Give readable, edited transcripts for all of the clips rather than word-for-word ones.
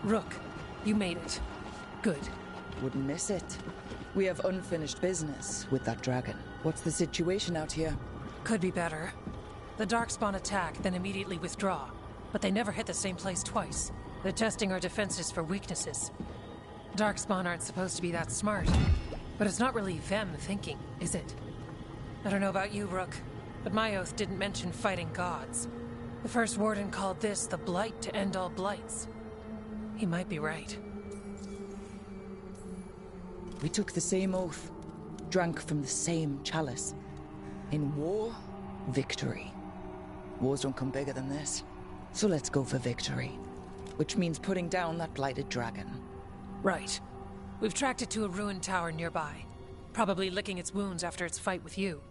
Rook, you made it. Good. Wouldn't miss it. We have unfinished business with that dragon. What's the situation out here? Could be better. The Darkspawn attack, then immediately withdraw. But they never hit the same place twice. They're testing our defenses for weaknesses. Darkspawn aren't supposed to be that smart. But it's not really them thinking, is it? I don't know about you, Rook, but my oath didn't mention fighting gods. The first warden called this the blight to end all blights. He might be right. We took the same oath, drank from the same chalice. In war, victory. Wars don't come bigger than this. So let's go for victory. Which means putting down that blighted dragon. Right. We've tracked it to a ruined tower nearby. Probably licking its wounds after its fight with you.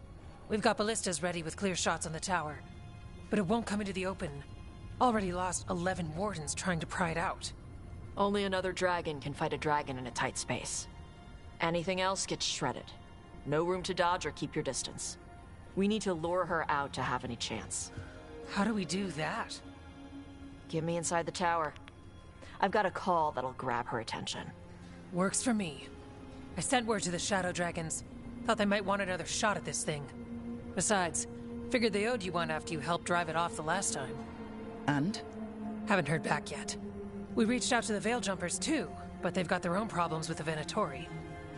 We've got ballistas ready with clear shots on the tower. But it won't come into the open. Already lost 11 wardens trying to pry it out. Only another dragon can fight a dragon in a tight space. Anything else gets shredded. No room to dodge or keep your distance. We need to lure her out to have any chance. How do we do that? Get me inside the tower. I've got a call that'll grab her attention. Works for me. I sent word to the Shadow Dragons. Thought they might want another shot at this thing. Besides, figured they owed you one after you helped drive it off the last time. And? Haven't heard back yet. We reached out to the Veil Jumpers too, but they've got their own problems with the Venatori.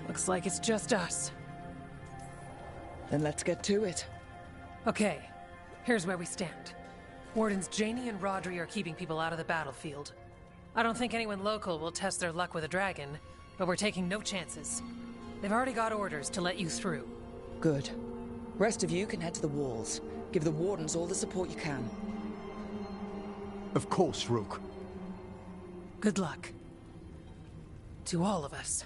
Looks like it's just us. Then let's get to it. Okay, here's where we stand. Wardens Janie and Rodri are keeping people out of the battlefield. I don't think anyone local will test their luck with a dragon, but we're taking no chances. They've already got orders to let you through. Good. Rest of you can head to the walls. Give the wardens all the support you can. Of course, Rook. Good luck. To all of us.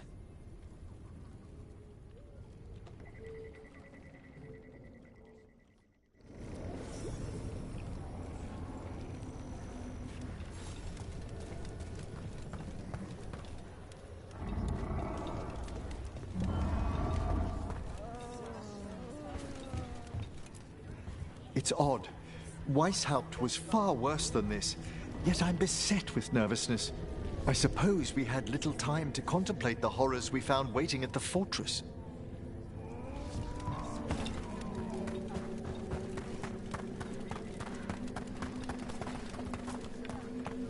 It's odd. Weishaupt was far worse than this, yet I'm beset with nervousness. I suppose we had little time to contemplate the horrors we found waiting at the fortress.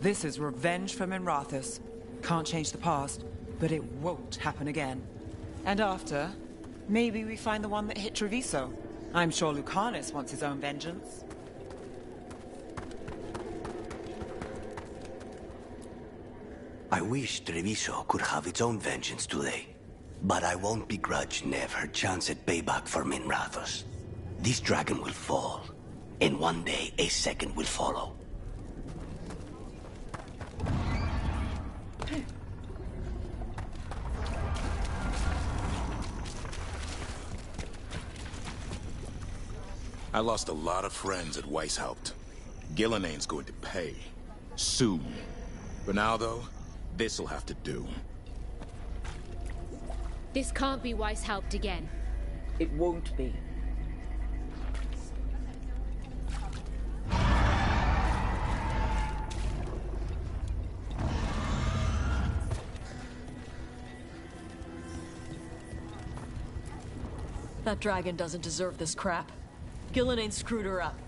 This is revenge for Minrathous. Can't change the past, but it won't happen again. And after, maybe we find the one that hit Treviso. I'm sure Lucanus wants his own vengeance. I wish Treviso could have its own vengeance today. But I won't begrudge Nev her chance at payback for Minrathous. This dragon will fall, and one day a second will follow. I lost a lot of friends at Weishaupt. Gillenane's going to pay. Soon. For now, though, this'll have to do. This can't be Weishaupt again. It won't be. That dragon doesn't deserve this crap. Gillenane screwed her up.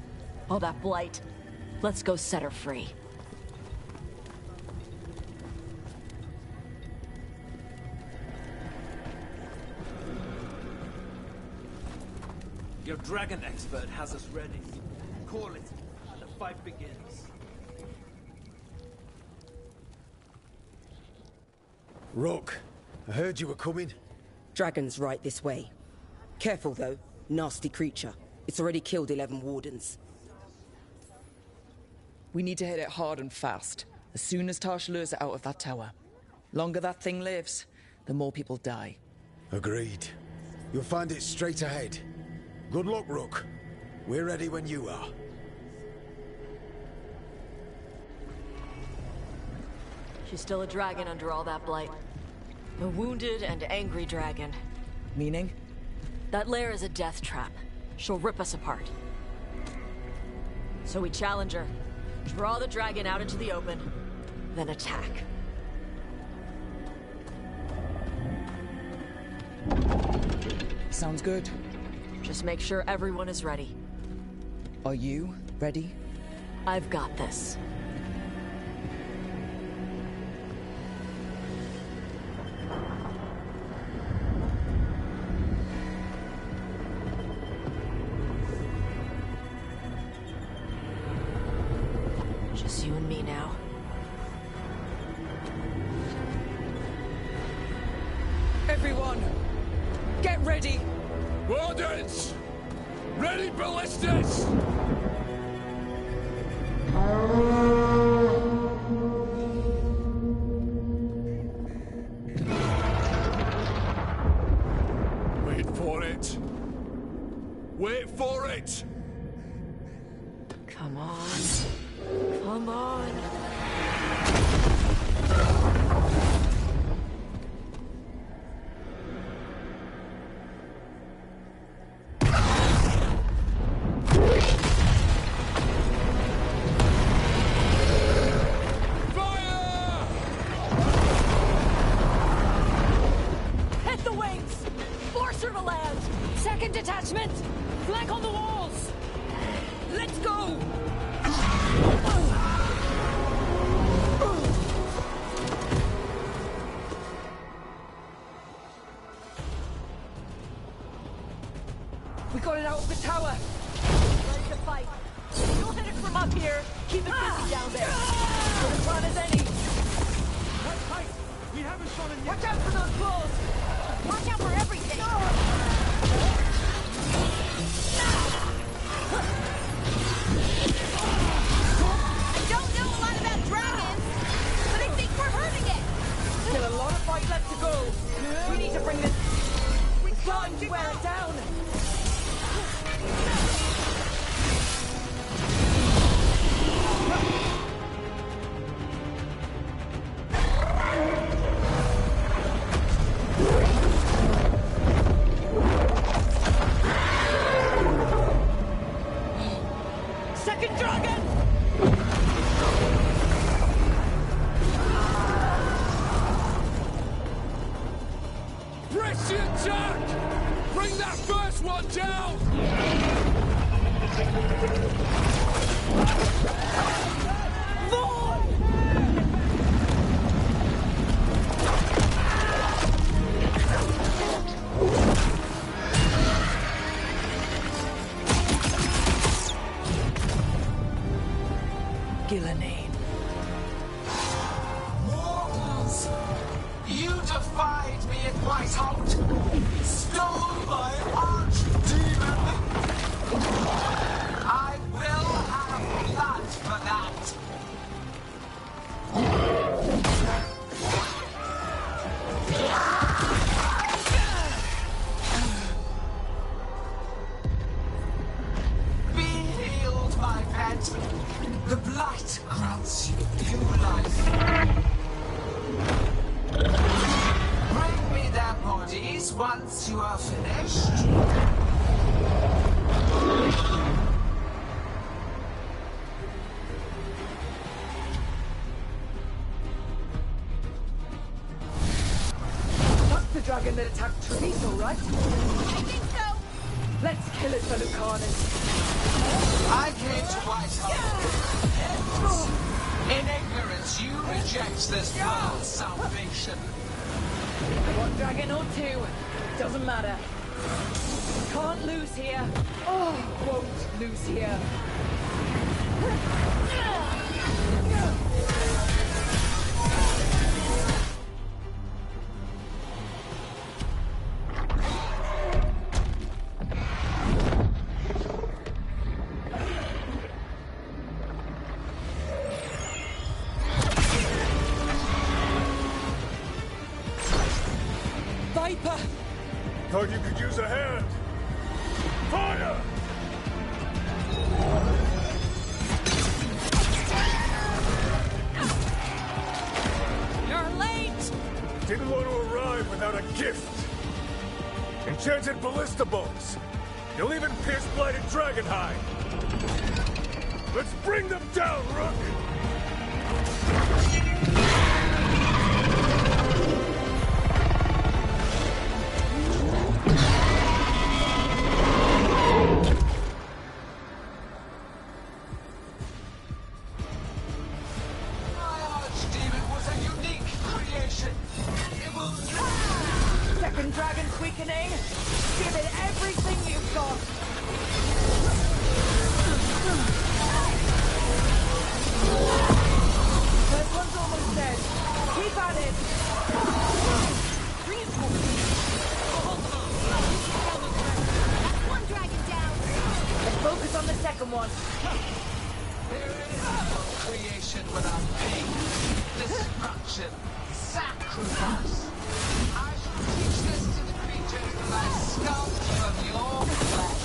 All that blight. Let's go set her free. Your dragon expert has us ready. Call it, and the fight begins. Rook, I heard you were coming. Dragon's right this way. Careful though, nasty creature. It's already killed 11 wardens. We need to hit it hard and fast, as soon as Tash lures it out of that tower. Longer that thing lives, the more people die. Agreed. You'll find it straight ahead. Good luck, Rook. We're ready when you are. She's still a dragon under all that blight. A wounded and angry dragon. Meaning? That lair is a death trap. She'll rip us apart. So we challenge her, draw the dragon out into the open, then attack. Sounds good. Just make sure everyone is ready. Are you ready? I've got this. Just you and me now. Everyone, get ready! Wardens! Ready ballistas! Wait for it! Wait for it! Come on. Come on. Hit the wings! Force her to land! Second detachment! Flank on the walls! Let's go! We got it out of the tower! Ready to fight. You'll hit it from up here. Keep it busy down there. Good a plan as any. That's tight! We haven't shot him yet! Watch out for those claws! Watch out for everything! I don't know a lot about dragons, but I think we're hurting it. Still a lot of fight left to go. We need to bring this... We're starting to wear it down. Second dragon! Press the attack! Bring that first one down! Gillenane. Mortals! You defied me at Whitehall! Stole my archdemon! I will have blood for that! Be healed, my pet! The blight grants you new life. Bring me their bodies once you are finished. That's the dragon that attacked Treviso, right? I think so. Let's kill it for Lucanus. I came to Whitehall. In ignorance, you reject this world's salvation. One dragon or two, doesn't matter. Can't lose here. Oh, won't lose here. Viper! Thought you could use a hand. Fire! You're late! Didn't want to arrive without a gift. Enchanted ballista bolts. You'll even pierce blighted dragonhide. Let's bring them down, Rook! Twin Dragon's weakening. Give it everything you've got. First one's almost dead. Keep at it. That's one dragon down. Let's focus on the second one. There is no creation without pain, destruction, sacrifice. I shall teach this to the creatures that I sculpt from your flesh.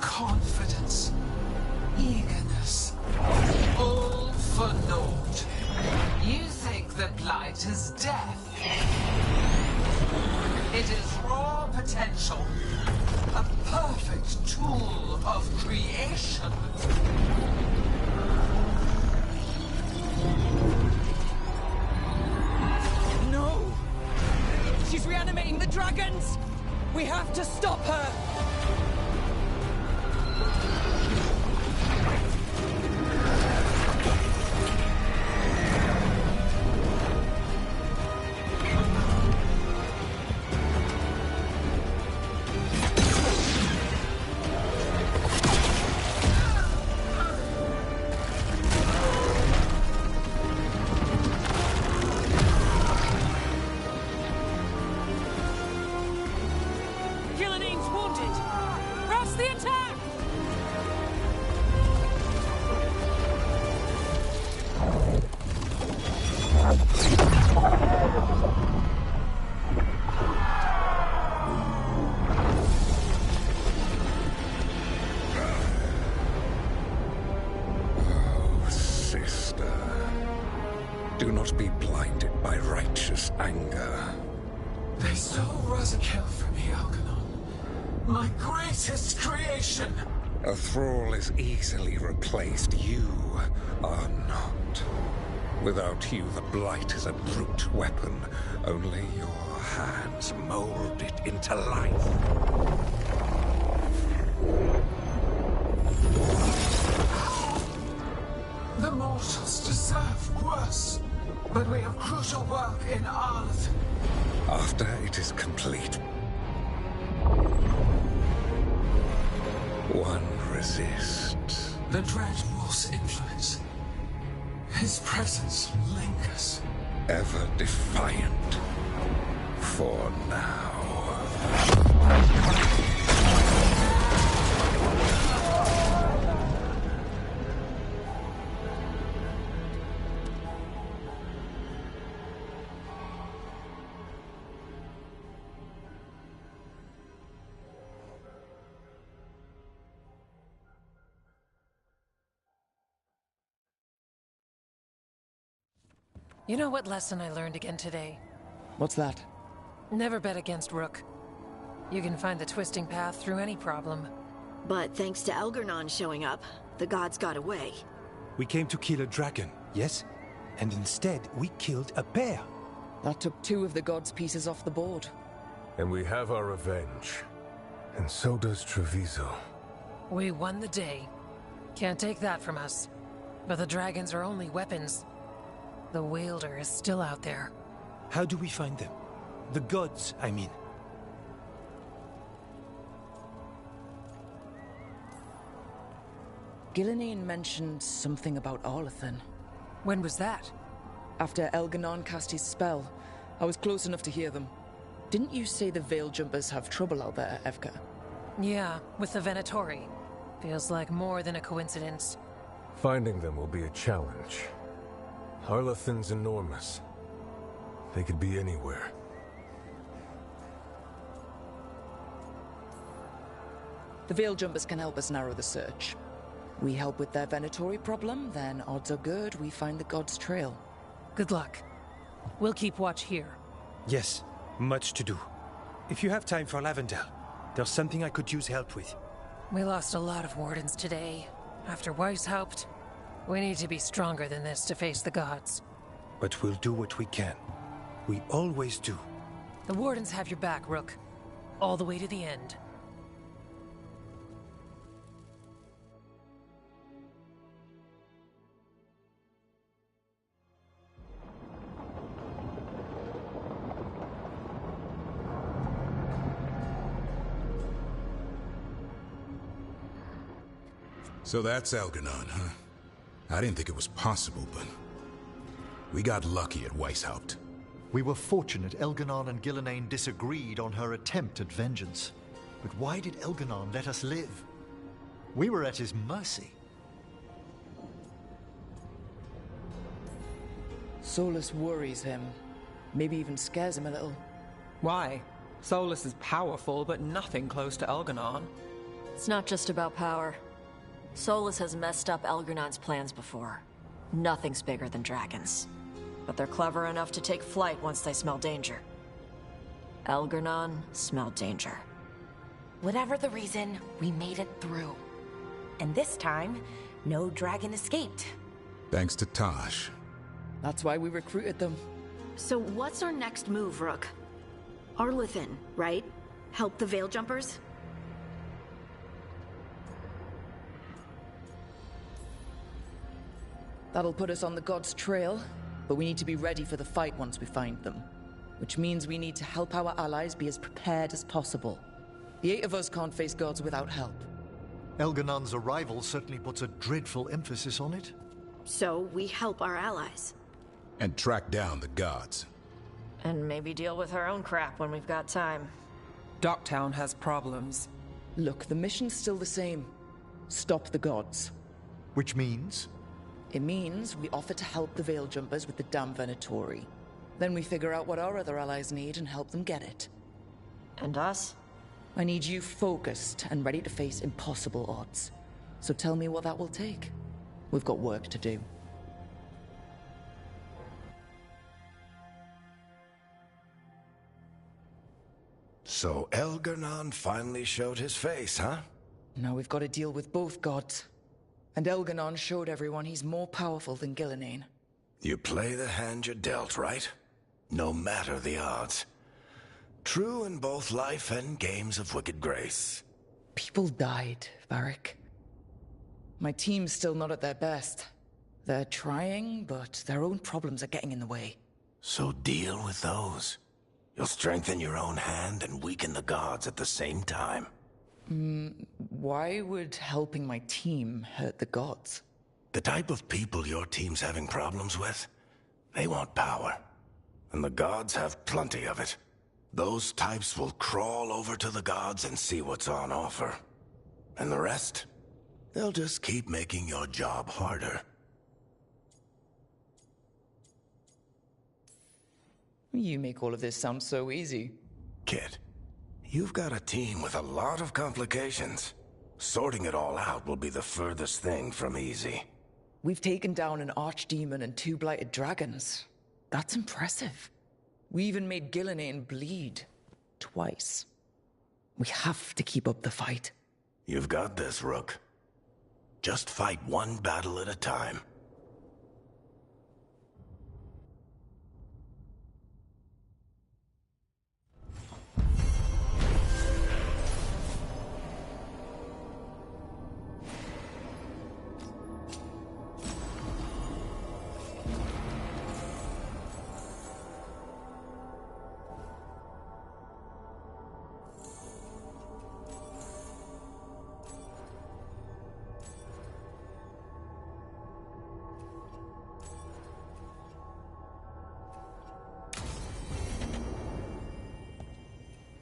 Confidence, eagerness, all for naught. You think the blight is death. It is raw potential, a perfect tool of creation. No! She's reanimating the dragons! We have to stop her! Do not be blinded by righteous anger. They stole Rosakill from me, Algernon. My greatest creation! A thrall is easily replaced. You are not. Without you, the Blight is a brute weapon. Only your hands mold it into life. The mortals deserve worse. But we have crucial work in Arth. After it is complete, one resists. The Dread Wolf's influence. His presence lingers. Ever defiant. For now. You know what lesson I learned again today? What's that? Never bet against Rook. You can find the twisting path through any problem. But thanks to Algernon showing up, the gods got away. We came to kill a dragon, yes? And instead, we killed a bear. That took 2 of the gods' pieces off the board. And we have our revenge. And so does Treviso. We won the day. Can't take that from us. But the dragons are only weapons. The Wielder is still out there. How do we find them? The gods, I mean. Gillenane mentioned something about Arlathan. When was that? After Elganon cast his spell. I was close enough to hear them. Didn't you say the Veil Jumpers have trouble out there, Evka? Yeah, with the Venatori. Feels like more than a coincidence. Finding them will be a challenge. Arlathan's enormous. They could be anywhere. The Veil Jumpers can help us narrow the search. We help with their Venatori problem, then odds are good we find the God's trail. Good luck. We'll keep watch here. Yes, Much to do. If you have time for Lavendel, there's something I could use help with. We lost a lot of wardens today. After Weishaupt, we need to be stronger than this to face the gods. But we'll do what we can. We always do. The wardens have your back, Rook. All the way to the end. So that's Elganon, huh? I didn't think it was possible, but... we got lucky at Weishaupt. We were fortunate Elganon and Gillenane disagreed on her attempt at vengeance. But why did Elganon let us live? We were at his mercy. Solus worries him. Maybe even scares him a little. Why? Solus is powerful, but nothing close to Elganon. It's not just about power. Solus has messed up Elgernon's plans before. Nothing's bigger than dragons. But they're clever enough to take flight once they smell danger. Elgernon smelled danger. Whatever the reason, we made it through. And this time, no dragon escaped. Thanks to Tosh. That's why we recruited them. So what's our next move, Rook? Arlithin, right? Help the Veil Jumpers? That'll put us on the gods' trail, but we need to be ready for the fight once we find them. Which means we need to help our allies be as prepared as possible. The 8 of us can't face gods without help. Elganon's arrival certainly puts a dreadful emphasis on it. So we help our allies. And track down the gods. And maybe deal with our own crap when we've got time. Docktown has problems. Look, the mission's still the same. Stop the gods. Which means? It means we offer to help the Veil Jumpers with the damn Venatori. Then we figure out what our other allies need and help them get it. And us? I need you focused and ready to face impossible odds. So tell me what that will take. We've got work to do. So Elgernon finally showed his face, huh? Now we've got to deal with both gods. And Elganon showed everyone he's more powerful than Gillenane. You play the hand you're dealt, right? No matter the odds. True in both life and games of wicked grace. People died, Varric. My team's still not at their best. They're trying, but their own problems are getting in the way. So deal with those. You'll strengthen your own hand and weaken the gods at the same time. Why would helping my team hurt the gods? The type of people your team's having problems with, they want power. And the gods have plenty of it. Those types will crawl over to the gods and see what's on offer. And the rest? They'll just keep making your job harder. You make all of this sound so easy. Kid, you've got a team with a lot of complications. Sorting it all out will be the furthest thing from easy. We've taken down an archdemon and 2 blighted dragons. That's impressive. We even made Gillenane bleed. Twice. We have to keep up the fight. You've got this, Rook. Just fight one battle at a time.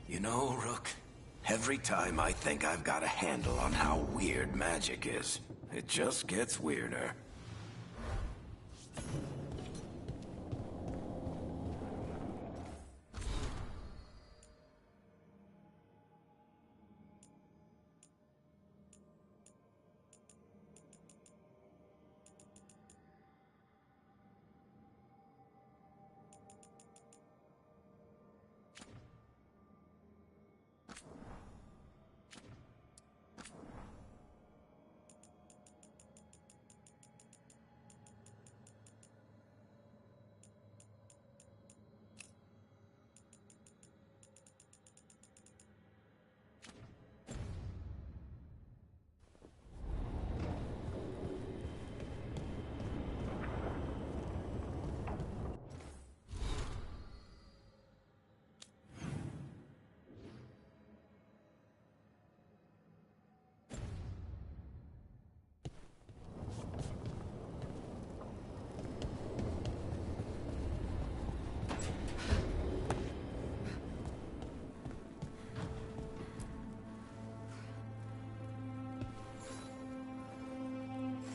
You know, Rook, every time I think I've got a handle on how weird magic is, it just gets weirder.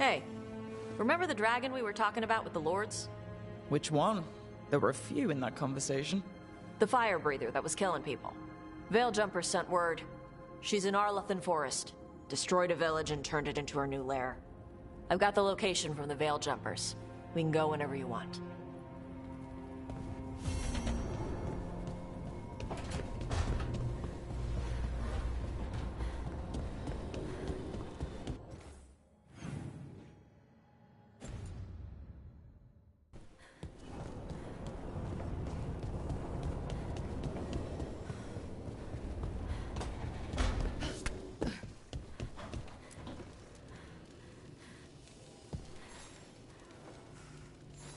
Hey, remember the dragon we were talking about with the lords? Which one? There were a few in that conversation. The fire breather that was killing people. Veiljumpers sent word. She's in Arlethan Forest. Destroyed a village and turned it into her new lair. I've got the location from the Veiljumpers. We can go whenever you want.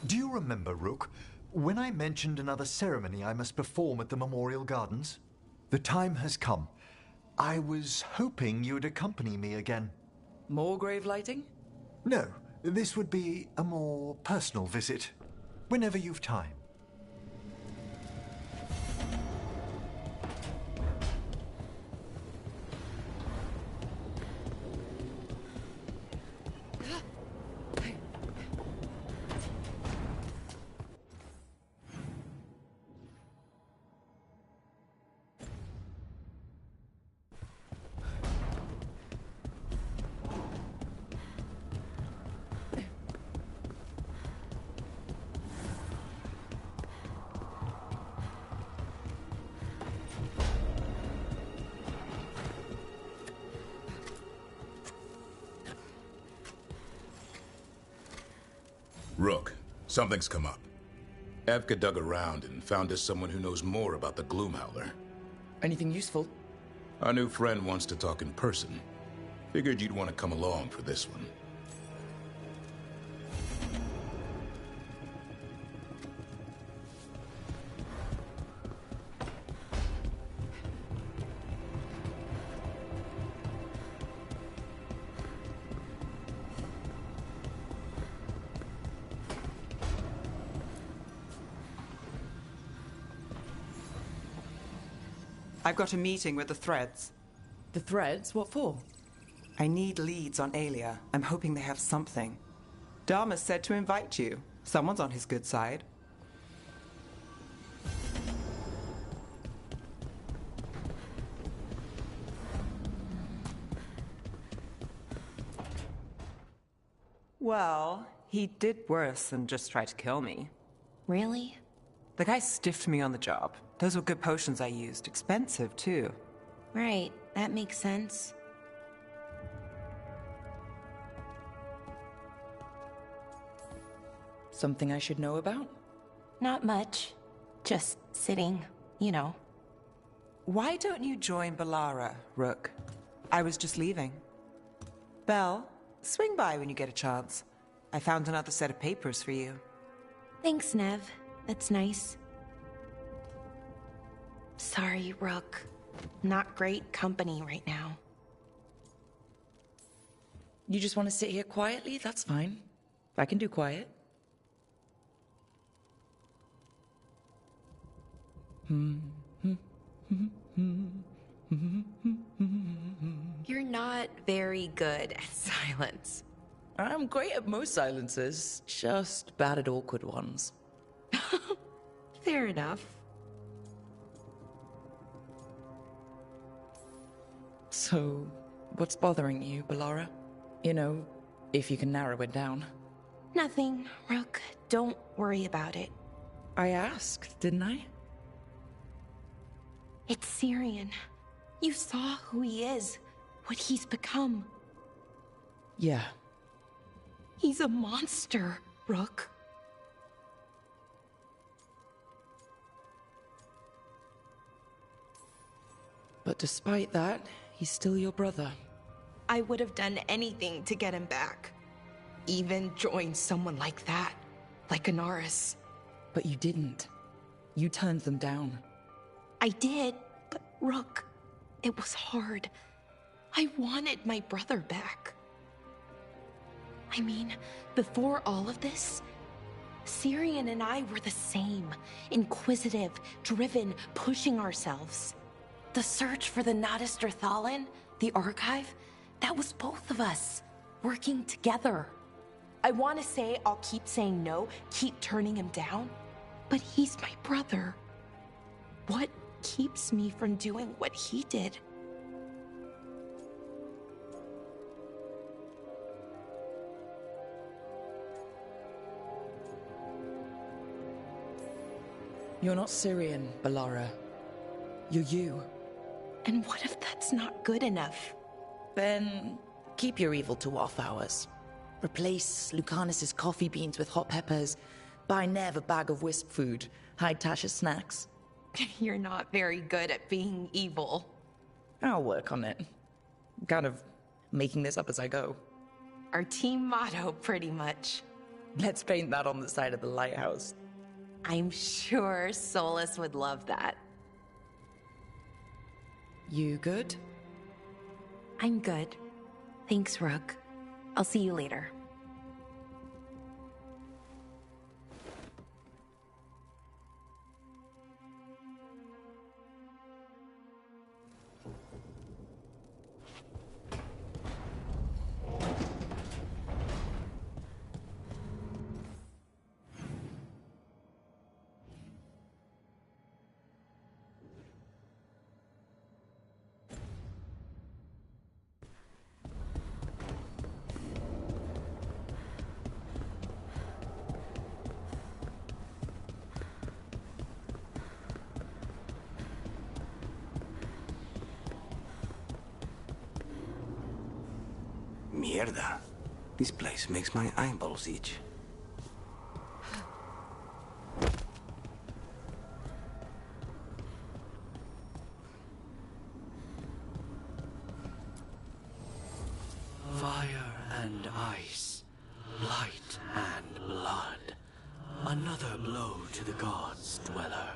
Do you remember, Rook, when I mentioned another ceremony I must perform at the Memorial Gardens? The time has come. I was hoping you'd accompany me again. More grave lighting? No, this would be a more personal visit. Whenever you've time. Rook, something's come up. Evka dug around and found us someone who knows more about the Gloomhowler. Anything useful? Our new friend wants to talk in person. Figured you'd want to come along for this one. I've got a meeting with the Threads. The Threads? What for? I need leads on Aelia. I'm hoping they have something. Dharma said to invite you. Someone's on his good side. Well, he did worse than just try to kill me. Really? The guy stiffed me on the job. Those were good potions I used. Expensive, too. Right, that makes sense. Something I should know about? Not much. Just sitting, you know. Why don't you join Balara, Rook? I was just leaving. Belle, swing by when you get a chance. I found another set of papers for you. Thanks, Nev. That's nice. Sorry, Rook. Not great company right now. You just want to sit here quietly? That's fine. I can do quiet. You're not very good at silence. I'm great at most silences, just bad at awkward ones. Fair enough. So, what's bothering you, Balara? You know, if you can narrow it down. Nothing, Rook. Don't worry about it. I asked, didn't I? It's Syrian. You saw who he is, what he's become. Yeah. He's a monster, Rook. But despite that, he's still your brother. I would have done anything to get him back. Even join someone like that, like Anaris. But you didn't. You turned them down. I did, but Rook, it was hard. I wanted my brother back. I mean, before all of this, Syrian and I were the same. Inquisitive, driven, pushing ourselves. The search for the Nadas Drathalin, the archive, that was both of us, working together. I want to say I'll keep saying no, keep turning him down, but he's my brother. What keeps me from doing what he did? You're not Syrian, Balara. You're you. And what if that's not good enough? Then keep your evil to off hours. Replace Lucanus's coffee beans with hot peppers. Buy Nev a bag of wisp food. Hide Tasha's snacks. You're not very good at being evil. I'll work on it. Kind of making this up as I go. Our team motto, pretty much. Let's paint that on the side of the lighthouse. I'm sure Solus would love that. You good? I'm good. Thanks, Rook. I'll see you later. Mierda. This place makes my eyeballs itch. Fire and ice, light and blood. Another blow to the gods' dweller.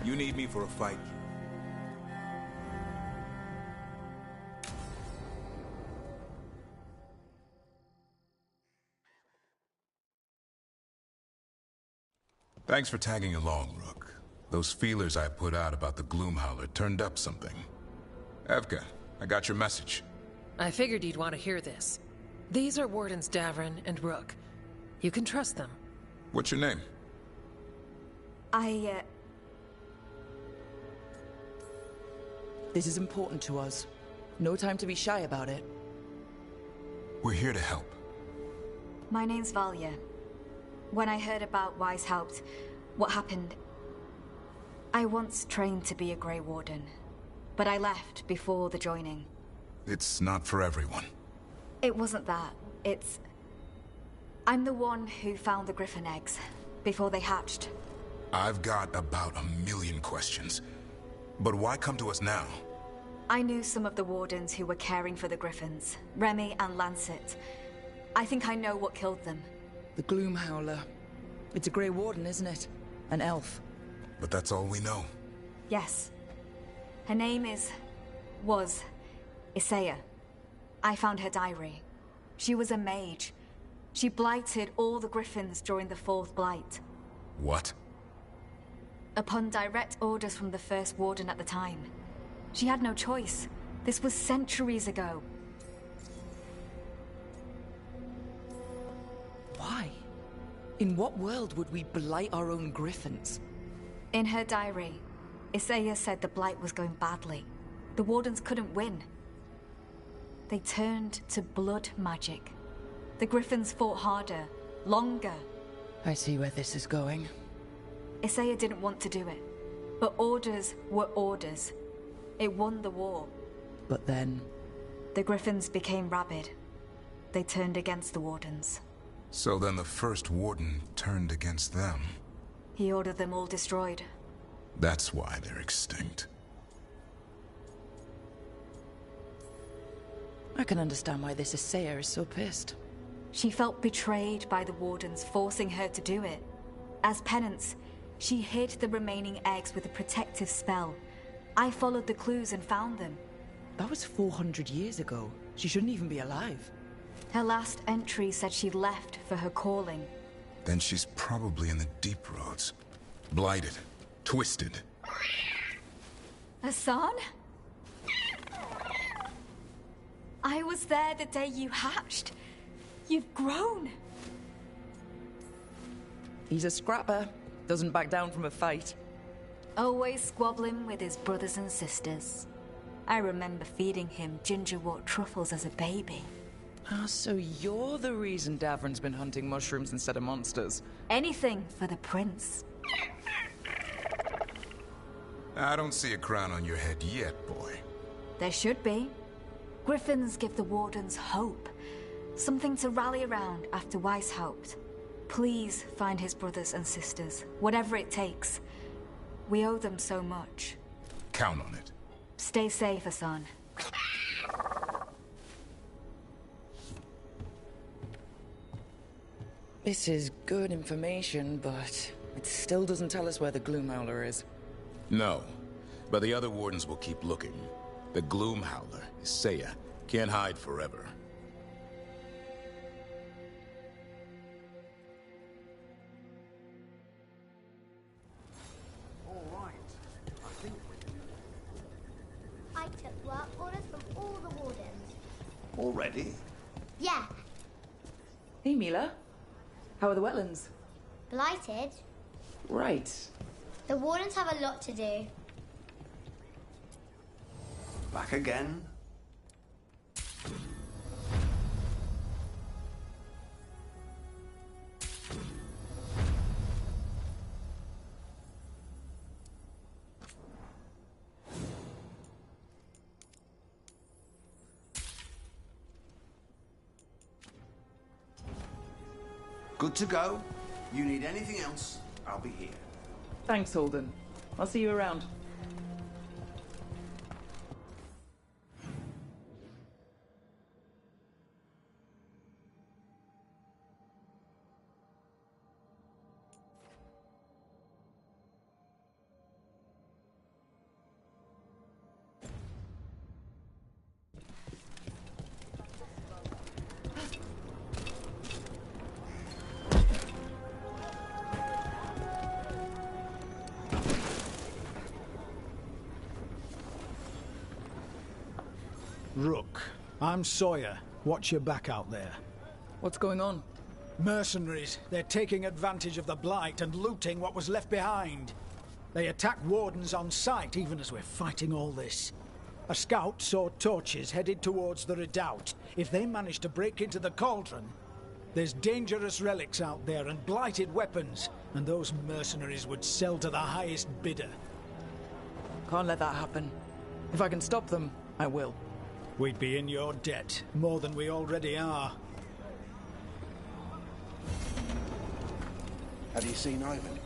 You need me for a fight? Thanks for tagging along, Rook. Those feelers I put out about the Gloomhowler turned up something. Evka, I got your message. I figured you'd want to hear this. These are Wardens Davrin and Rook. You can trust them. What's your name? This is important to us. No time to be shy about it. We're here to help. My name's Valia. When I heard about Weishaupt, what happened... I once trained to be a Grey Warden, but I left before the joining. It's not for everyone. It wasn't that. It's... I'm the one who found the Griffin eggs, before they hatched. I've got about 1,000,000 questions. But why come to us now? I knew some of the Wardens who were caring for the Griffins, Remy and Lancet. I think I know what killed them. The Gloomhowler. It's a Grey Warden, isn't it? An elf. But that's all we know. Yes. Her name was Isaiah. I found her diary. She was a mage. She blighted all the Griffins during the Fourth Blight. What? Upon direct orders from the First Warden at the time. She had no choice. This was centuries ago. Why? In what world would we blight our own Griffins? In her diary, Isaiah said the Blight was going badly. The Wardens couldn't win. They turned to blood magic. The Griffins fought harder, longer. I see where this is going. Isaiah didn't want to do it, but orders were orders. It won the war. But then... The Griffins became rabid. They turned against the Wardens. So then the First Warden turned against them. He ordered them all destroyed. That's why they're extinct. I can understand why this Isaiah is so pissed. She felt betrayed by the Wardens, forcing her to do it. As penance, she hid the remaining eggs with a protective spell. I followed the clues and found them. That was 400 years ago. She shouldn't even be alive. Her last entry said she left for her calling. Then she's probably in the deep roads. Blighted. Twisted. Hassan? I was there the day you hatched. You've grown. He's a scrapper. Doesn't back down from a fight. Always squabbling with his brothers and sisters. I remember feeding him gingerwort truffles as a baby. Ah, so you're the reason Davrin's been hunting mushrooms instead of monsters. Anything for the prince. I don't see a crown on your head yet, boy. There should be. Griffins give the Wardens hope. Something to rally around after Weishaupt. Please find his brothers and sisters, whatever it takes. We owe them so much. Count on it. Stay safe, Hassan. This is good information, but it still doesn't tell us where the Gloomhowler is. No, but the other Wardens will keep looking. The Gloomhowler, Isaiah, can't hide forever. I took work orders from all the Wardens. Already? Yeah, Hey, Mila. How are the wetlands? blighted. Right. The Wardens have a lot to do. Back again? Good to go. You need anything else, I'll be here. Thanks, Holden. I'll see you around. Rook, I'm Sawyer. Watch your back out there. What's going on? Mercenaries. They're taking advantage of the Blight and looting what was left behind. They attack wardens on sight even as we're fighting all this. A scout saw torches headed towards the redoubt. If they manage to break into the cauldron, there's dangerous relics out there and blighted weapons, and those mercenaries would sell to the highest bidder. Can't let that happen. If I can stop them, I will. We'd be in your debt, more than we already are. Have you seen Ivan?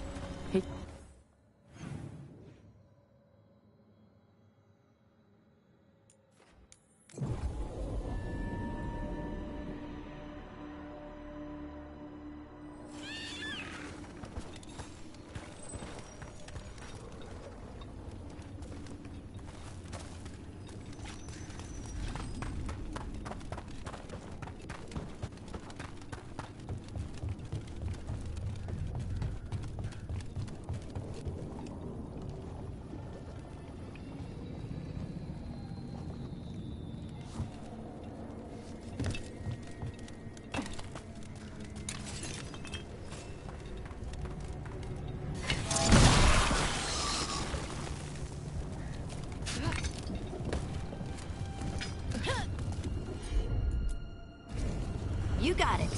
You got it.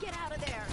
Get out of there!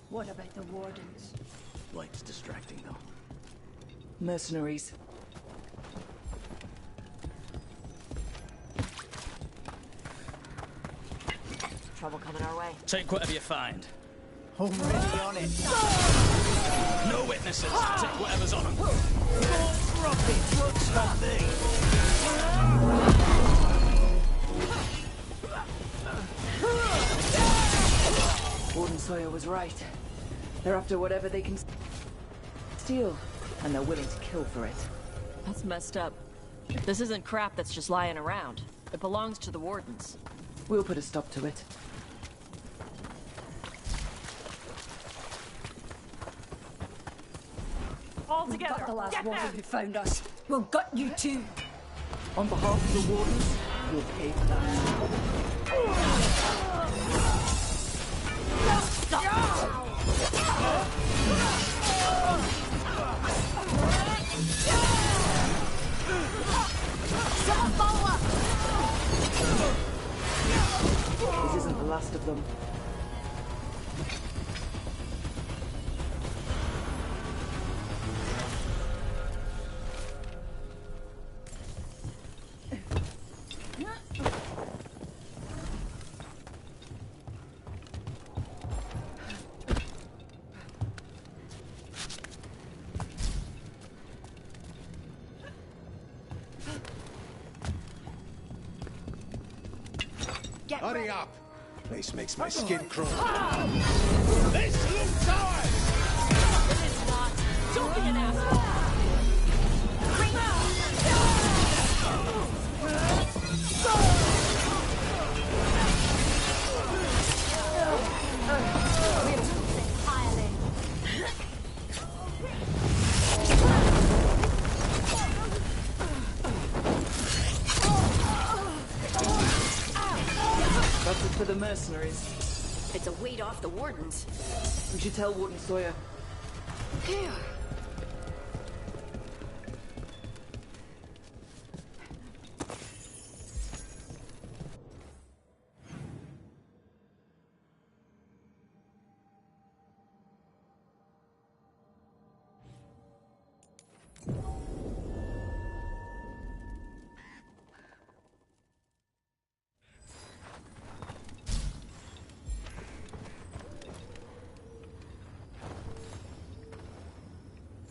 What about the wardens? Light's distracting them. Mercenaries. Trouble coming our way. Take whatever you find. Already on it. No witnesses. Take whatever's on them. Rockets won't stop me. Warden Sawyer was right. They're after whatever they can steal, and they're willing to kill for it. That's messed up. This isn't crap that's just lying around. It belongs to the wardens. We'll put a stop to it. All We've together. got the last Get warden them! who found us. We'll gut you too. On behalf of the wardens, we'll pay for that. Someone follow up! This isn't the last of them. get Hurry ready. up! Place makes my skin crawl. This loot's ours! It is not. Don't be an asshole. That's it for the mercenaries. It's a weight off the wardens. We should tell Warden Sawyer. Here.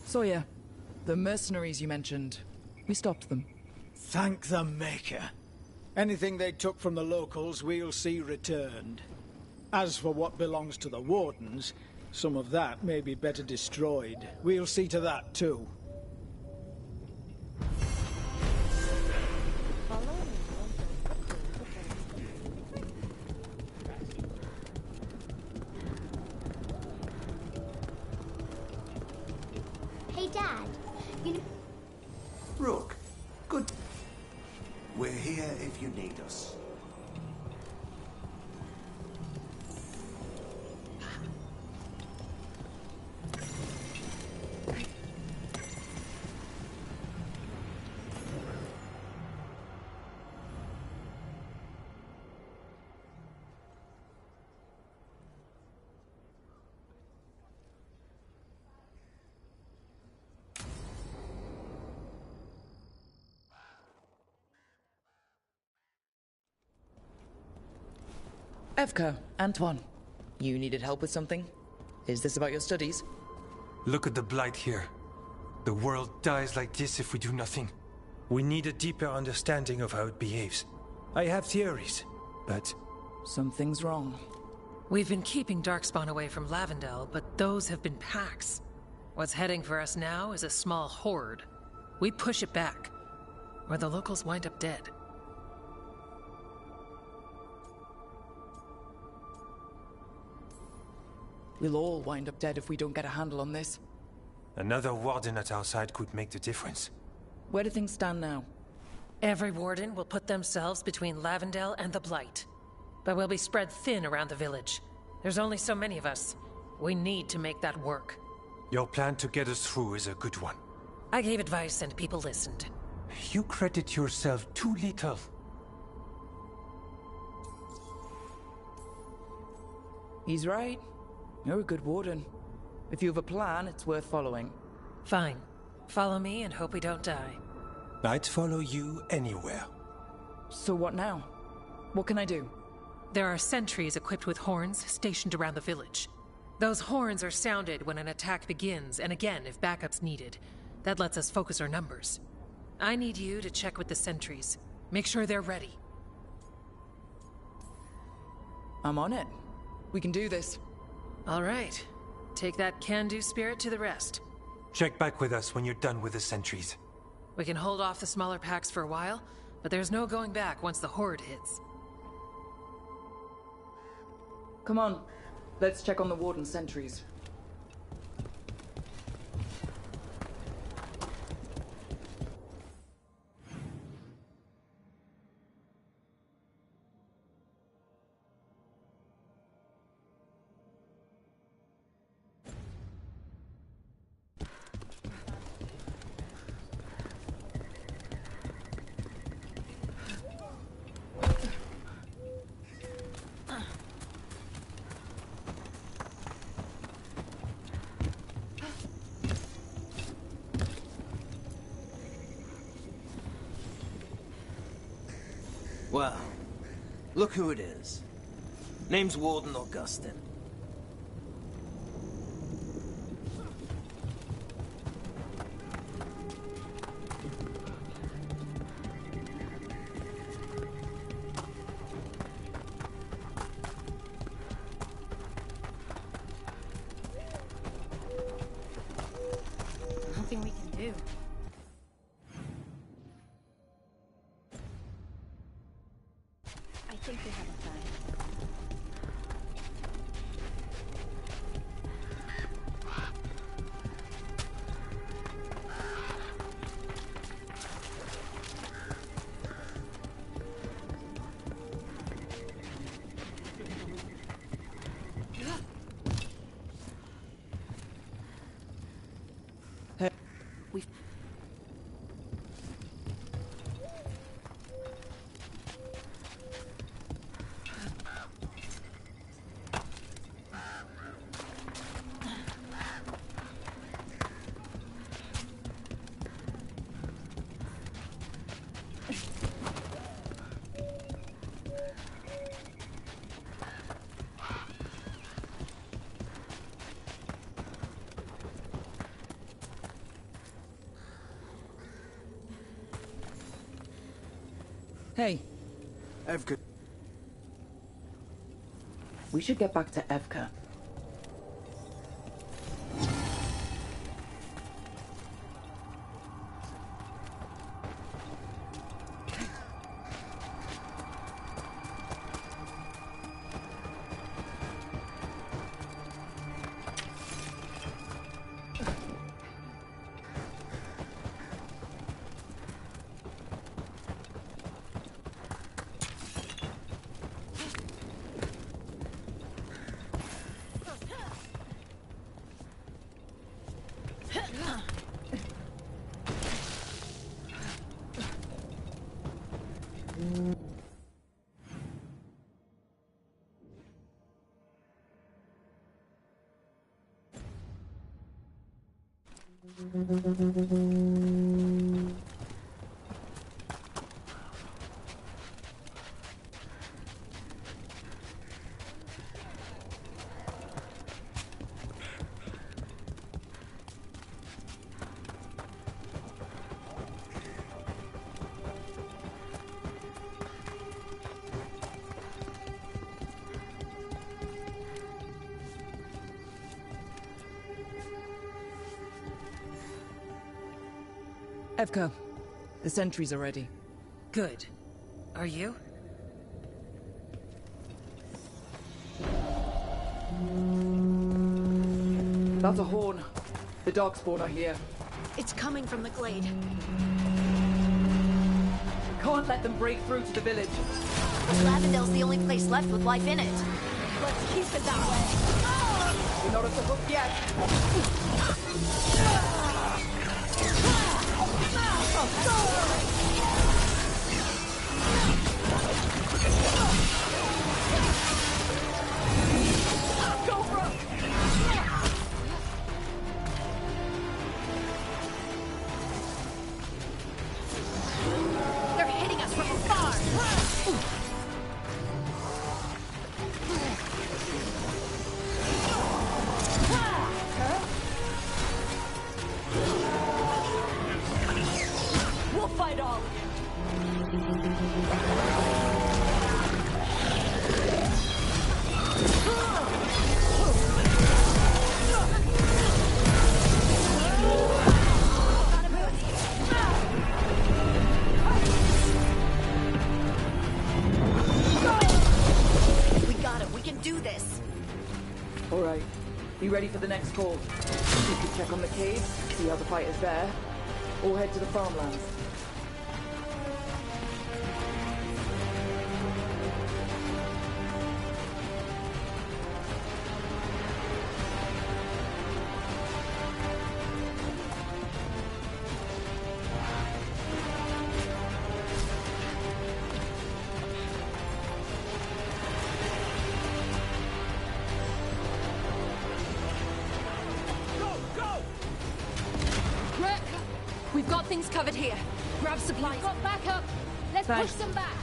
Sawyer, the mercenaries you mentioned, we stopped them. Thank the Maker. Anything they took from the locals, we'll see returned. As for what belongs to the Wardens, some of that may be better destroyed. We'll see to that, too. Hey, Dad. You know... Rook, good. We're here if you need us. Evka, Antoine, you needed help with something? Is this about your studies? Look at the blight here. The world dies like this if we do nothing. We need a deeper understanding of how it behaves. I have theories, but... Something's wrong. We've been keeping Darkspawn away from Lavendel, but those have been packs. What's heading for us now is a small horde. We push it back, or the locals wind up dead. We'll all wind up dead if we don't get a handle on this. Another warden at our side could make the difference. Where do things stand now? Every warden will put themselves between Lavendel and the Blight. But we'll be spread thin around the village. There's only so many of us. We need to make that work. Your plan to get us through is a good one. I gave advice and people listened. You credit yourself too little. He's right. You're a good warden. If you have a plan, it's worth following. Fine. Follow me and hope we don't die. I'd follow you anywhere. So what now? What can I do? There are sentries equipped with horns stationed around the village. Those horns are sounded when an attack begins, and again if backup's needed. That lets us focus our numbers. I need you to check with the sentries. Make sure they're ready. I'm on it. We can do this. All right. Take that can-do spirit to the rest. Check back with us when you're done with the sentries. We can hold off the smaller packs for a while, but there's no going back once the horde hits. Come on. Let's check on the warden sentries. Well, look who it is. Name's Warden Augustin. think they have a plan. Hey, Evka. we should get back to Evka. Evka, the sentries are ready. Good. Are you? That's a horn. The Darkspawn are here. It's coming from the glade. We can't let them break through to the village. Lavendale's the only place left with life in it. Let's keep it that way. We're not at the hook yet. They're hitting us from afar. We'll fight all of We got it. We can do this. All right. You ready for the next call? You can check on the cave, see how the fight is there, or head to the farmlands. We've got things covered here. Grab supplies. We've got backup. Let's Thanks. push them back.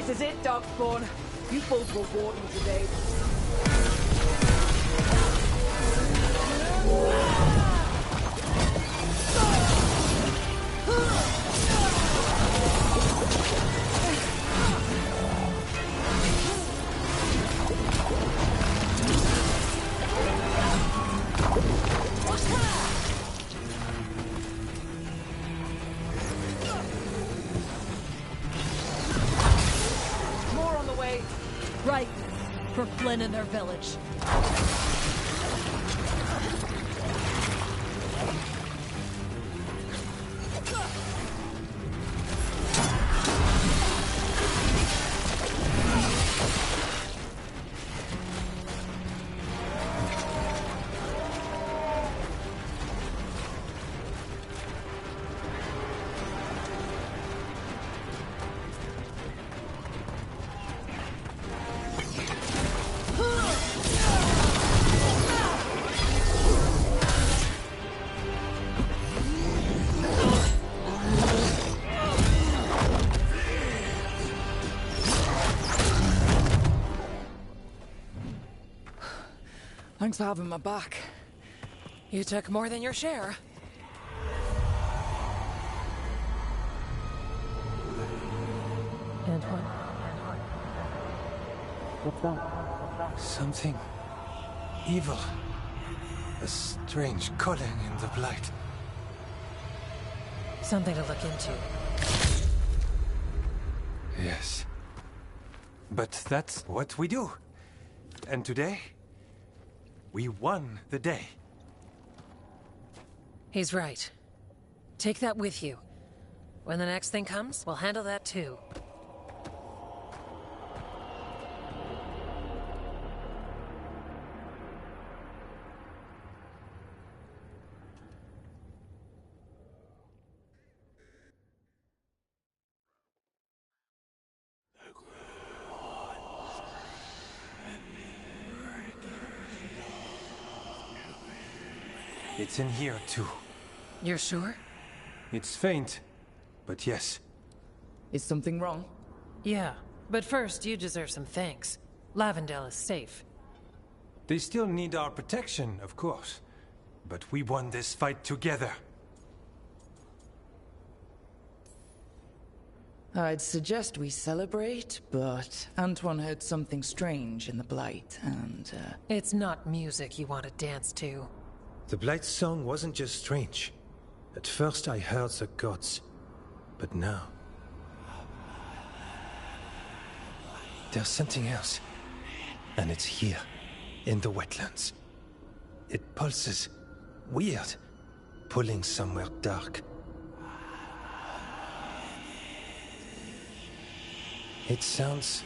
This is it, Darkspawn. You both were warden today. More on the way. Right. For Flynn and their village. Thanks for having my back. You took more than your share. Antoine. What's that? Something evil. A strange calling in the Blight. Something to look into. Yes. But that's what we do. And today, we won the day. He's right. Take that with you. When the next thing comes, we'll handle that too. It's in here, too. You're sure? It's faint, but yes. Is something wrong? Yeah, but first you deserve some thanks. Lavendale is safe. They still need our protection, of course. But we won this fight together. I'd suggest we celebrate, but Antoine heard something strange in the Blight, and, It's not music you want to dance to. The Blight's song wasn't just strange. At first I heard the gods, but now... there's something else. And it's here, in the wetlands. It pulses. Weird. Pulling somewhere dark. It sounds...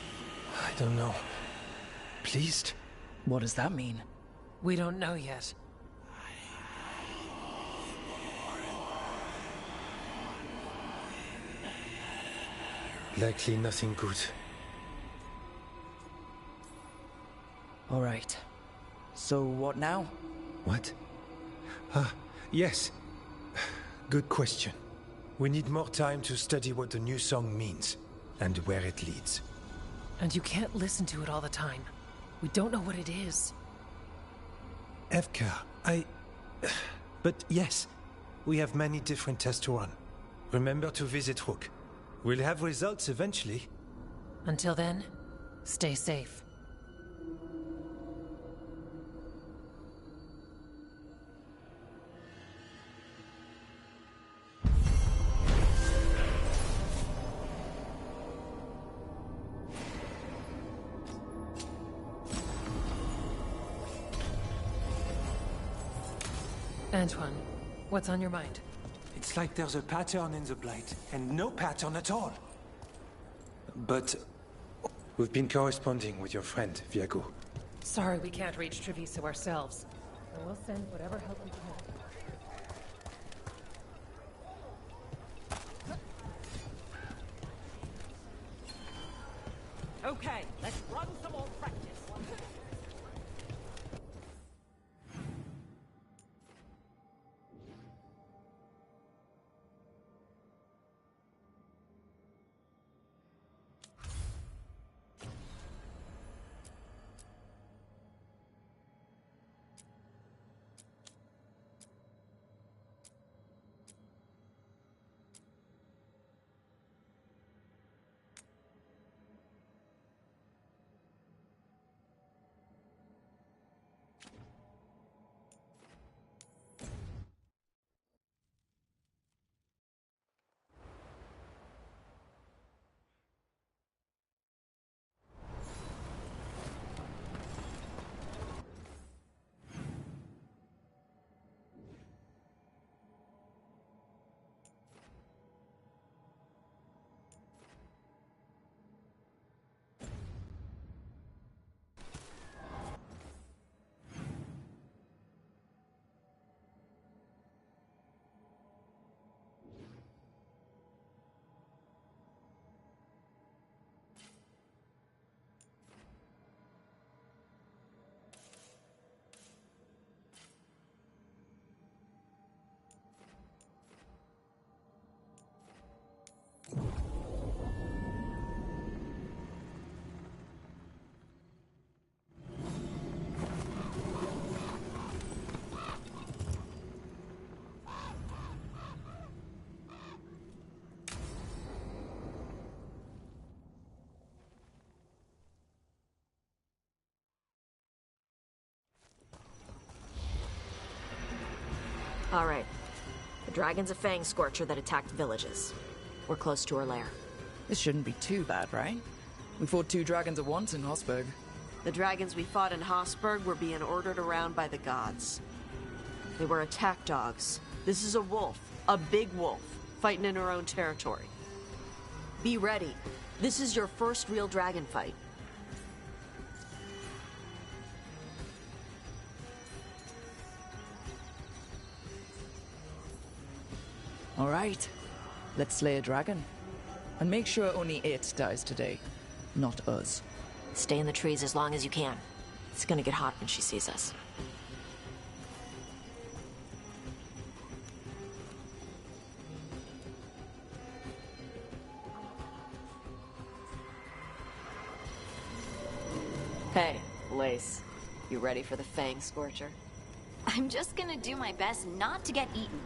I don't know. Pleased? What does that mean? We don't know yet. Likely nothing good. All right. So what now? What? Yes. Good question. We need more time to study what the new song means, and where it leads. And you can't listen to it all the time. We don't know what it is. Evka, But yes, we have many different tests to run. Remember to visit Rook. We'll have results eventually. Until then, stay safe. Antoine, what's on your mind? It's like there's a pattern in the Blight, and no pattern at all. But we've been corresponding with your friend, Viago. Sorry we can't reach Treviso ourselves. And we'll send whatever help we can. Okay, let's run some more practice. All right. The dragon's a fang scorcher that attacked villages. We're close to her lair. This shouldn't be too bad, right? We fought 2 dragons at once in Hossberg. The dragons we fought in Hossberg were being ordered around by the gods. They were attack dogs. This is a wolf. A big wolf. Fighting in her own territory. Be ready. This is your first real dragon fight. All right. Let's slay a dragon. And make sure only it dies today, not us. Stay in the trees as long as you can. It's gonna get hot when she sees us. Hey, Lace. You ready for the Fang Scorcher? I'm just gonna do my best not to get eaten.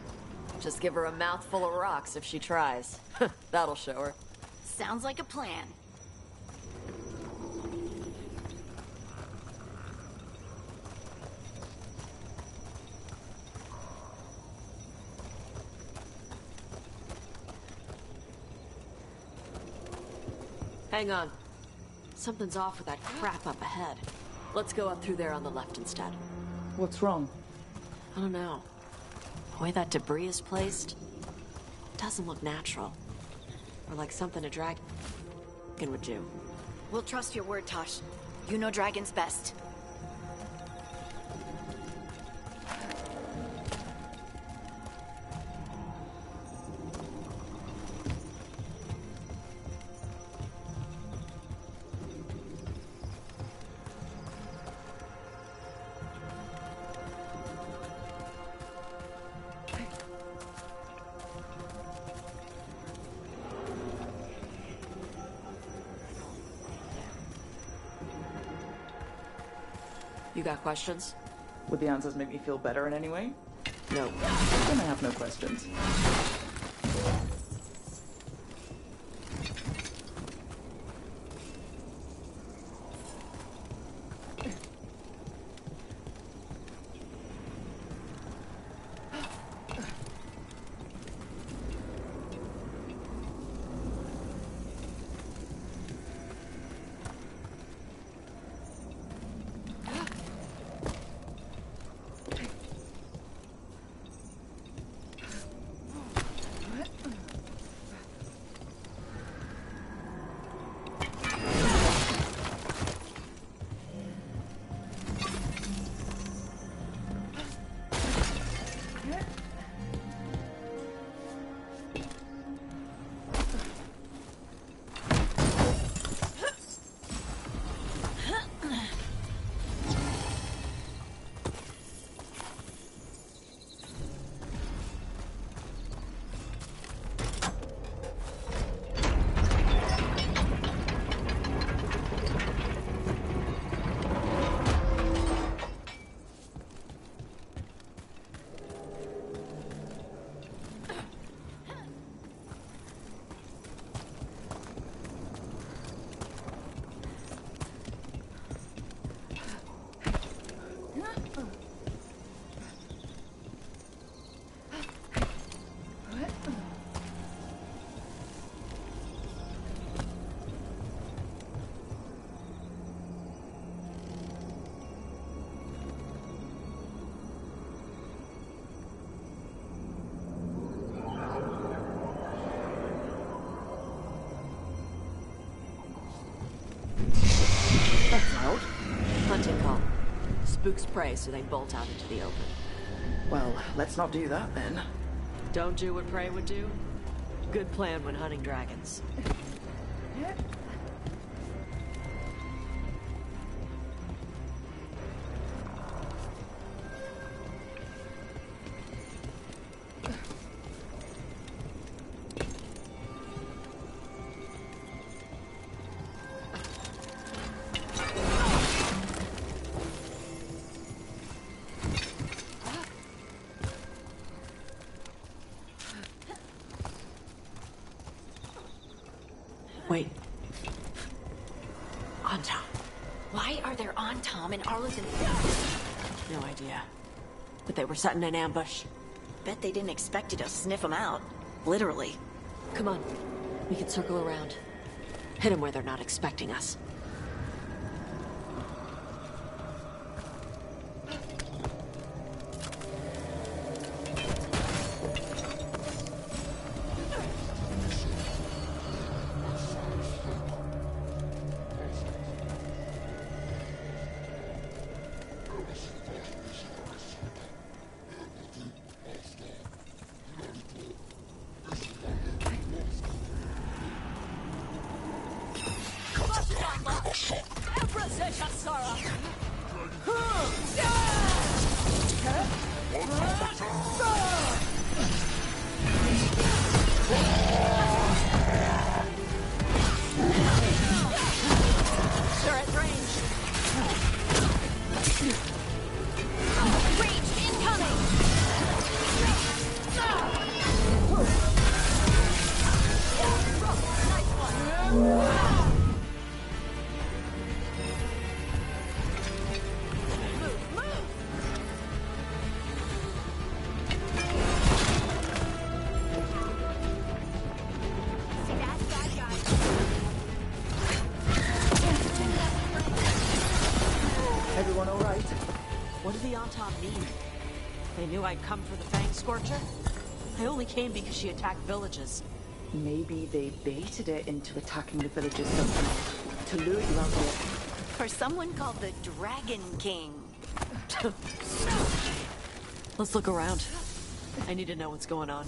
Just give her a mouthful of rocks if she tries. That'll show her. Sounds like a plan. Hang on. Something's off with that crap up ahead. Let's go up through there on the left instead. What's wrong? I don't know. The way that debris is placed doesn't look natural. Or like something a dragon would do. We'll trust your word, Tosh. You know dragons best. You got questions? Would the answers make me feel better in any way? No. Then I have no questions. Hunting call. Spooks prey, so they bolt out into the open. Well, let's not do that then. Don't do what prey would do? Good plan when hunting dragons. Wait. Antom. Why are there Antom and Arlington? No idea. But they were setting an ambush. Bet they didn't expect you to sniff them out. Literally. Come on. We can circle around. Hit them where they're not expecting us. Everyone all right? What did the on-top mean? They knew I'd come for the Fang Scorcher? I only came because she attacked villages. Maybe they baited it into attacking the villages somehow to lure you out here. For someone called the Dragon King. Let's look around. I need to know what's going on.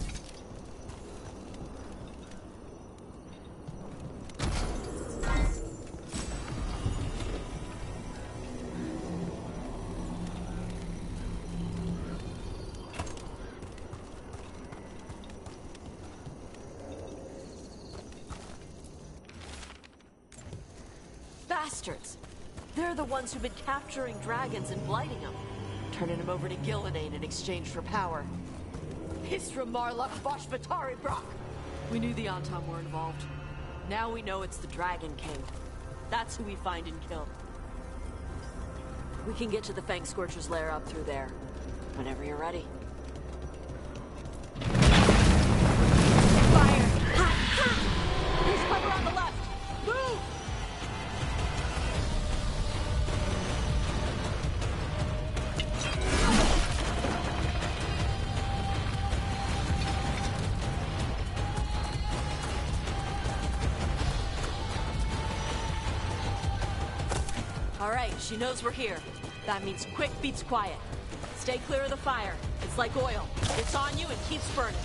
Bastards! They're the ones who've been capturing dragons and blighting them, turning them over to Gillenane in exchange for power. Hisra Marluk Boshvatari Brock! We knew the Antam were involved. Now we know it's the Dragon King. That's who we find and kill. We can get to the Fang Scorcher's lair up through there. Whenever you're ready. Fire! There's cover on the left! Move! All right, she knows we're here. That means quick beats quiet. Stay clear of the fire. It's like oil. It's on you and keeps burning.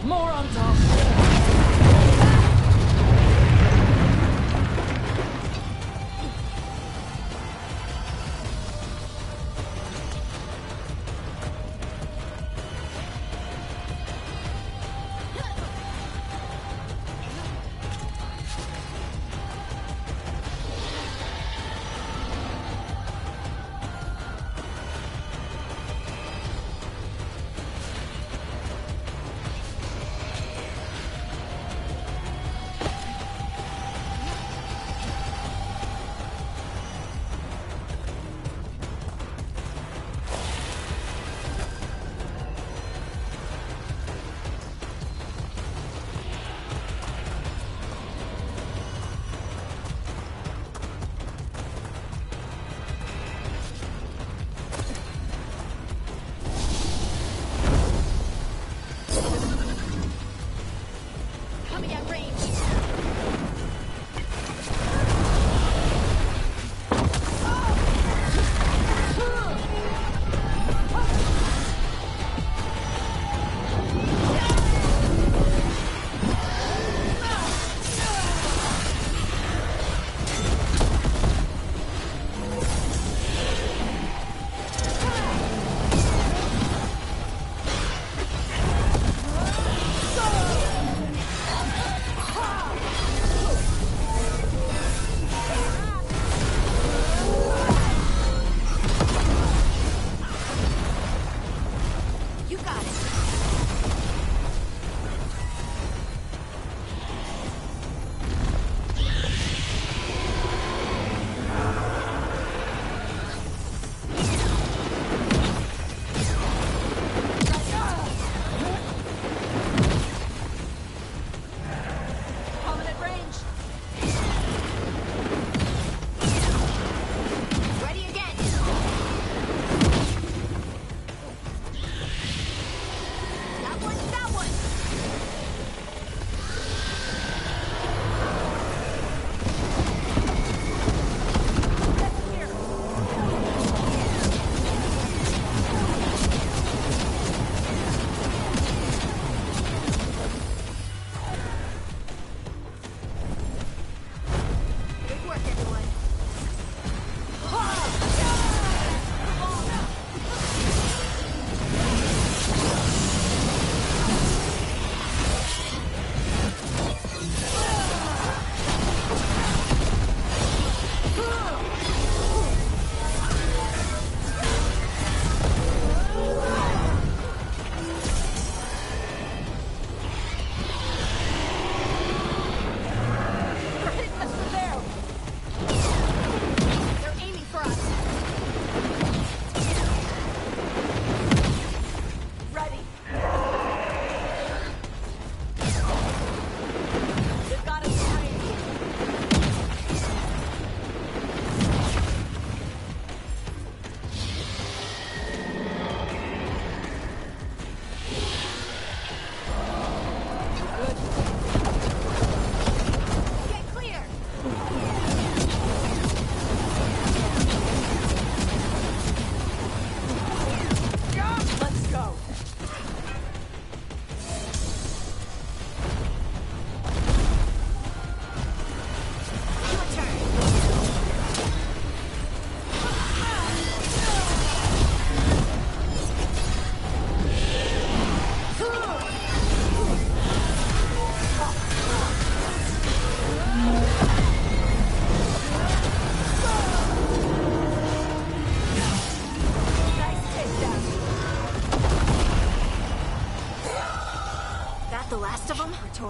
More on top!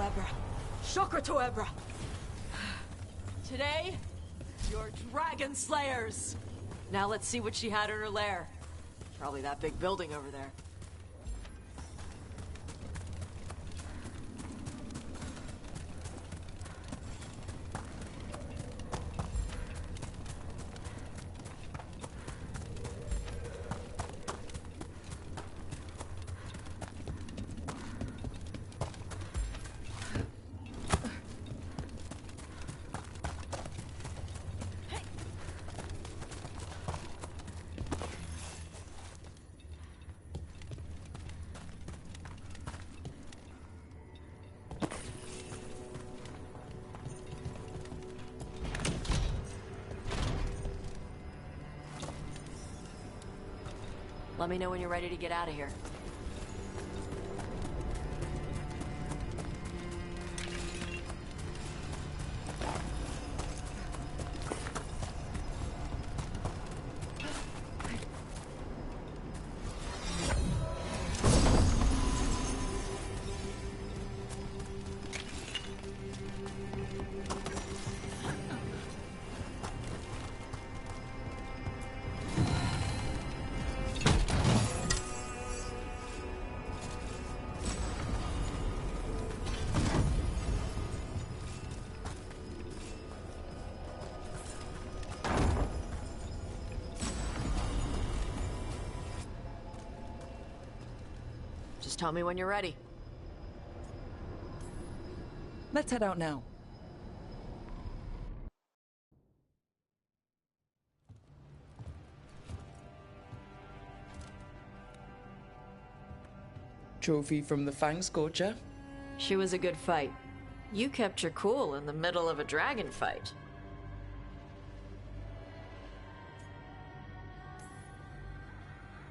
Ebra. Chakra to Ebra. Today, you're dragon slayers. Now let's see what she had in her lair. Probably that big building over there. Let me know when you're ready to get out of here. Just tell me when you're ready. Let's head out now. Trophy from the Fang Scorcher. She was a good fight. You kept your cool in the middle of a dragon fight.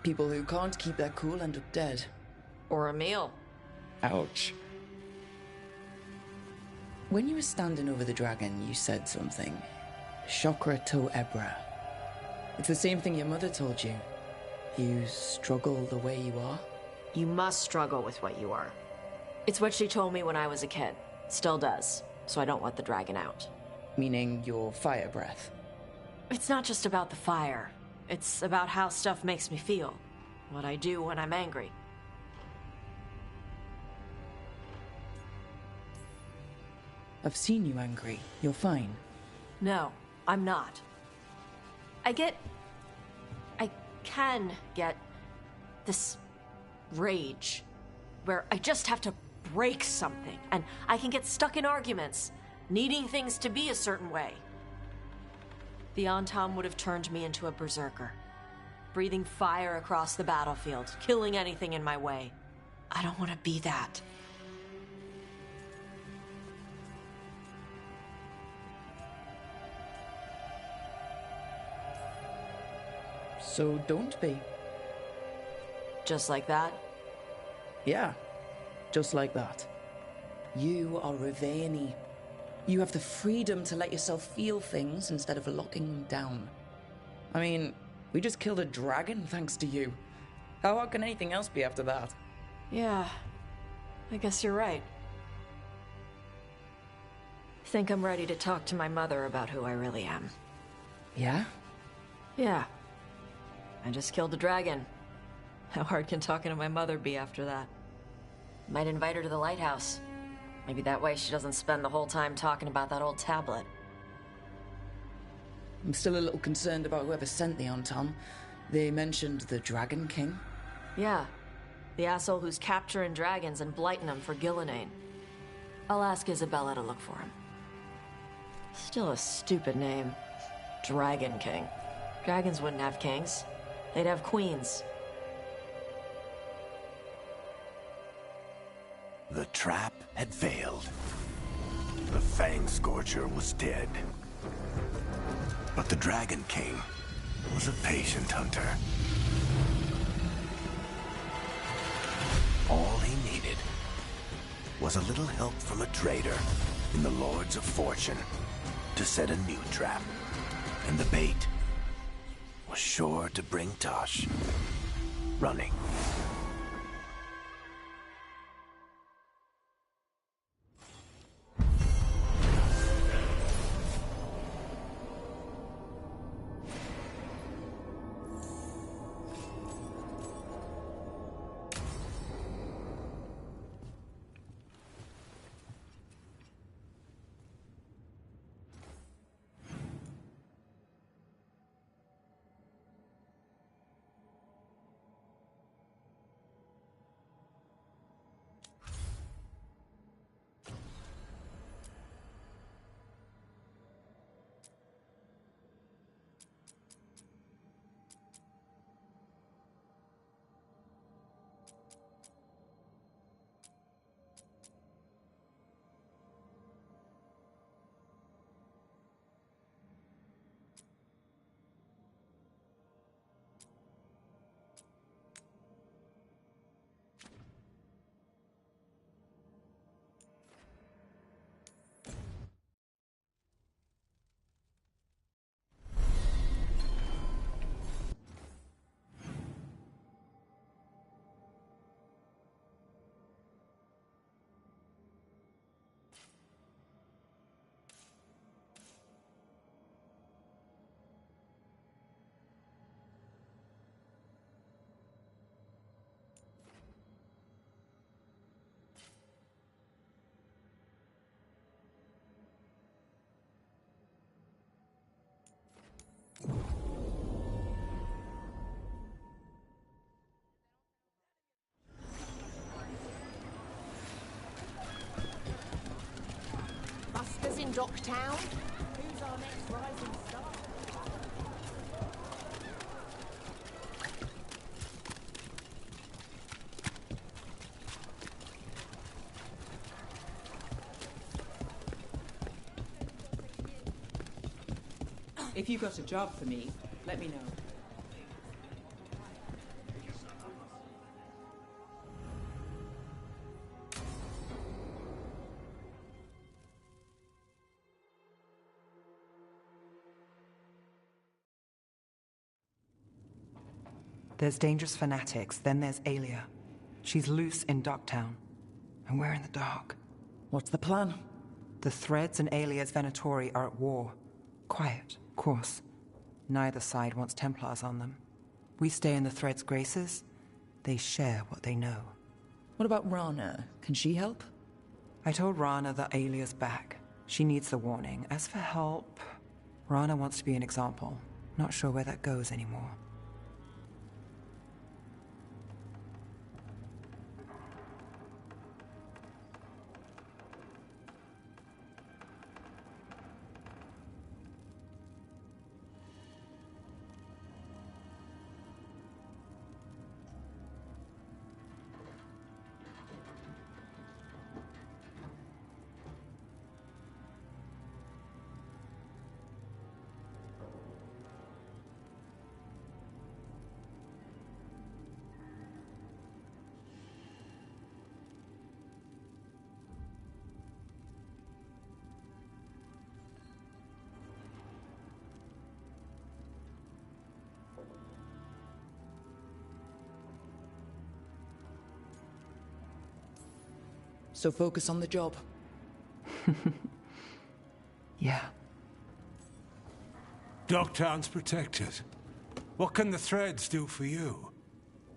People who can't keep their cool end up dead. Or a meal. Ouch. When you were standing over the dragon, you said something. Chakra to Ebra. It's the same thing your mother told you. You struggle the way you are. You must struggle with what you are. It's what she told me when I was a kid. Still does. So I don't let the dragon out. Meaning your fire breath. It's not just about the fire. It's about how stuff makes me feel. What I do when I'm angry. I've seen you angry. You're fine. No, I'm not. I can get this rage where I just have to break something, and I can get stuck in arguments, needing things to be a certain way. The Antam would have turned me into a berserker, breathing fire across the battlefield, killing anything in my way. I don't want to be that. So don't be. Just like that? Yeah, just like that. You are Riveni. You have the freedom to let yourself feel things instead of locking them down. I mean, we just killed a dragon thanks to you. How hard can anything else be after that? Yeah, I guess you're right. Think I'm ready to talk to my mother about who I really am. Yeah? Yeah. I just killed a dragon. How hard can talking to my mother be after that? Might invite her to the lighthouse. Maybe that way she doesn't spend the whole time talking about that old tablet. I'm still a little concerned about whoever sent the Antam. They mentioned the Dragon King. Yeah. The asshole who's capturing dragons and blighting them for Gillenane. I'll ask Isabella to look for him. Still a stupid name. Dragon King. Dragons wouldn't have kings. They'd have queens. The trap had failed. The Fang Scorcher was dead. But the Dragon King was a patient hunter. All he needed was a little help from a trader in the Lords of Fortune to set a new trap. And the bait was sure to bring Tosh running. Docktown? Who's our next rising star? If you've got a job for me, let me know. There's dangerous fanatics, then there's Aelia. She's loose in Docktown, and we're in the dark. What's the plan? The Threads and Aelia's Venatori are at war. Quiet, of course. Neither side wants Templars on them. We stay in the Threads' graces. They share what they know. What about Rana? Can she help? I told Rana that Aelia's back. She needs the warning. As for help, Rana wants to be an example. Not sure where that goes anymore. So focus on the job. Yeah. Docktown's protected. What can the Threads do for you?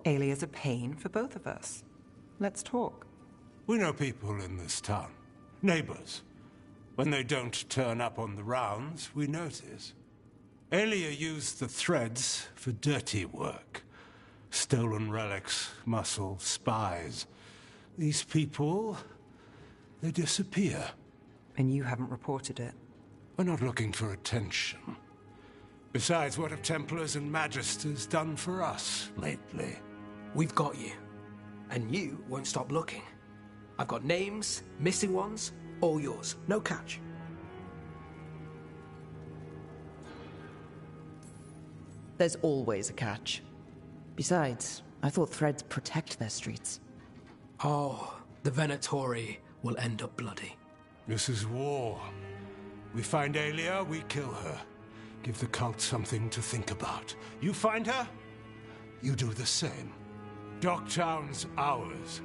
Aelia's a pain for both of us. Let's talk. We know people in this town. Neighbors. When they don't turn up on the rounds, we notice. Aelia used the Threads for dirty work. Stolen relics, muscle, spies. These people, they disappear. And you haven't reported it? We're not looking for attention. Besides, what have Templars and Magisters done for us lately? We've got you. And you won't stop looking. I've got names, missing ones, all yours. No catch. There's always a catch. Besides, I thought Threads protect their streets. Oh, the Venatori will end up bloody. This is war. We find Aelia, we kill her. Give the cult something to think about. You find her, you do the same. Docktown's ours.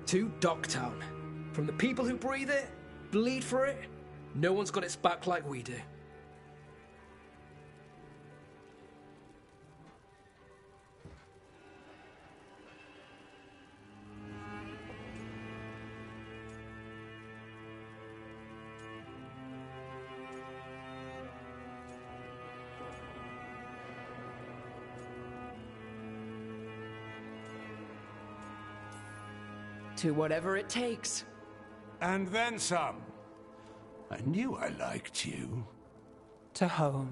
To Docktown. From the people who breathe it, bleed for it, no one's got its back like we do. To whatever it takes. And then some. I knew I liked you. To home.